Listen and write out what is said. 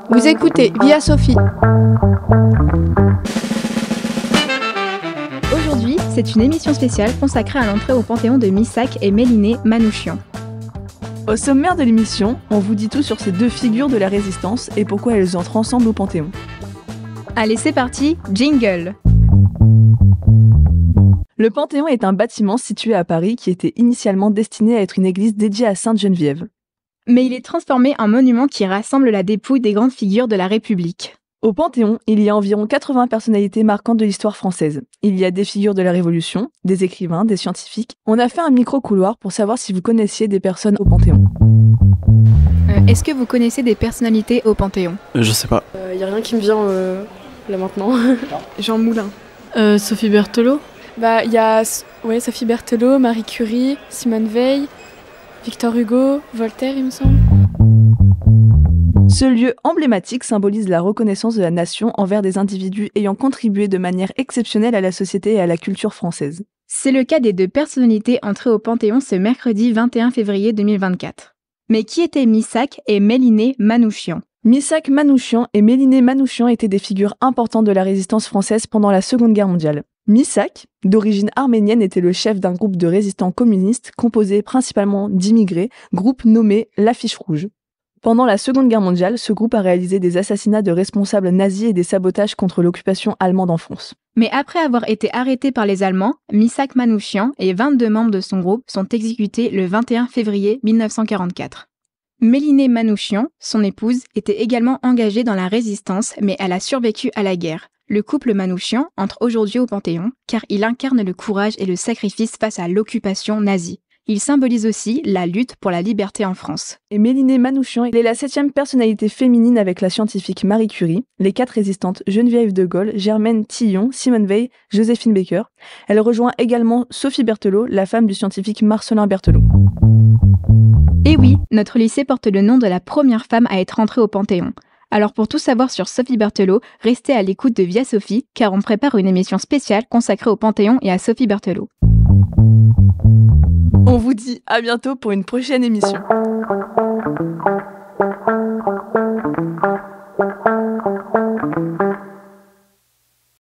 Vous écoutez Via Sophie. Aujourd'hui, c'est une émission spéciale consacrée à l'entrée au Panthéon de Missak et Mélinée Manouchian. Au sommaire de l'émission, on vous dit tout sur ces deux figures de la résistance et pourquoi elles entrent ensemble au Panthéon. Allez, c'est parti, jingle! Le Panthéon est un bâtiment situé à Paris qui était initialement destiné à être une église dédiée à Sainte Geneviève. Mais il est transformé en monument qui rassemble la dépouille des grandes figures de la République. Au Panthéon, il y a environ 80 personnalités marquantes de l'histoire française. Il y a des figures de la Révolution, des écrivains, des scientifiques. On a fait un micro-couloir pour savoir si vous connaissiez des personnes au Panthéon. Est-ce que vous connaissez des personnalités au Panthéon ? Je sais pas. Y a rien qui me vient là maintenant. Jean Moulin. Sophie Berthelot. Y a Sophie Berthelot, Marie Curie, Simone Veil, Victor Hugo, Voltaire, il me semble. Ce lieu emblématique symbolise la reconnaissance de la nation envers des individus ayant contribué de manière exceptionnelle à la société et à la culture française. C'est le cas des deux personnalités entrées au Panthéon ce mercredi 21 février 2024. Mais qui étaient Missak et Mélinée Manouchian ? Missak Manouchian et Mélinée Manouchian étaient des figures importantes de la résistance française pendant la Seconde Guerre mondiale. Missak, d'origine arménienne, était le chef d'un groupe de résistants communistes composé principalement d'immigrés, groupe nommé l'Affiche Rouge. Pendant la Seconde Guerre mondiale, ce groupe a réalisé des assassinats de responsables nazis et des sabotages contre l'occupation allemande en France. Mais après avoir été arrêté par les Allemands, Missak Manouchian et 22 membres de son groupe sont exécutés le 21 février 1944. Mélinée Manouchian, son épouse, était également engagée dans la résistance, mais elle a survécu à la guerre. Le couple Manouchian entre aujourd'hui au Panthéon, car il incarne le courage et le sacrifice face à l'occupation nazie. Il symbolise aussi la lutte pour la liberté en France. Et Mélinée Manouchian est la 7e personnalité féminine avec la scientifique Marie Curie, les 4 résistantes Geneviève de Gaulle, Germaine Tillon, Simone Veil, Joséphine Baker. Elle rejoint également Sophie Berthelot, la femme du scientifique Marcellin Berthelot. Et oui, notre lycée porte le nom de la première femme à être entrée au Panthéon. Alors pour tout savoir sur Sophie Berthelot, restez à l'écoute de Via Sophie, car on prépare une émission spéciale consacrée au Panthéon et à Sophie Berthelot. On vous dit à bientôt pour une prochaine émission.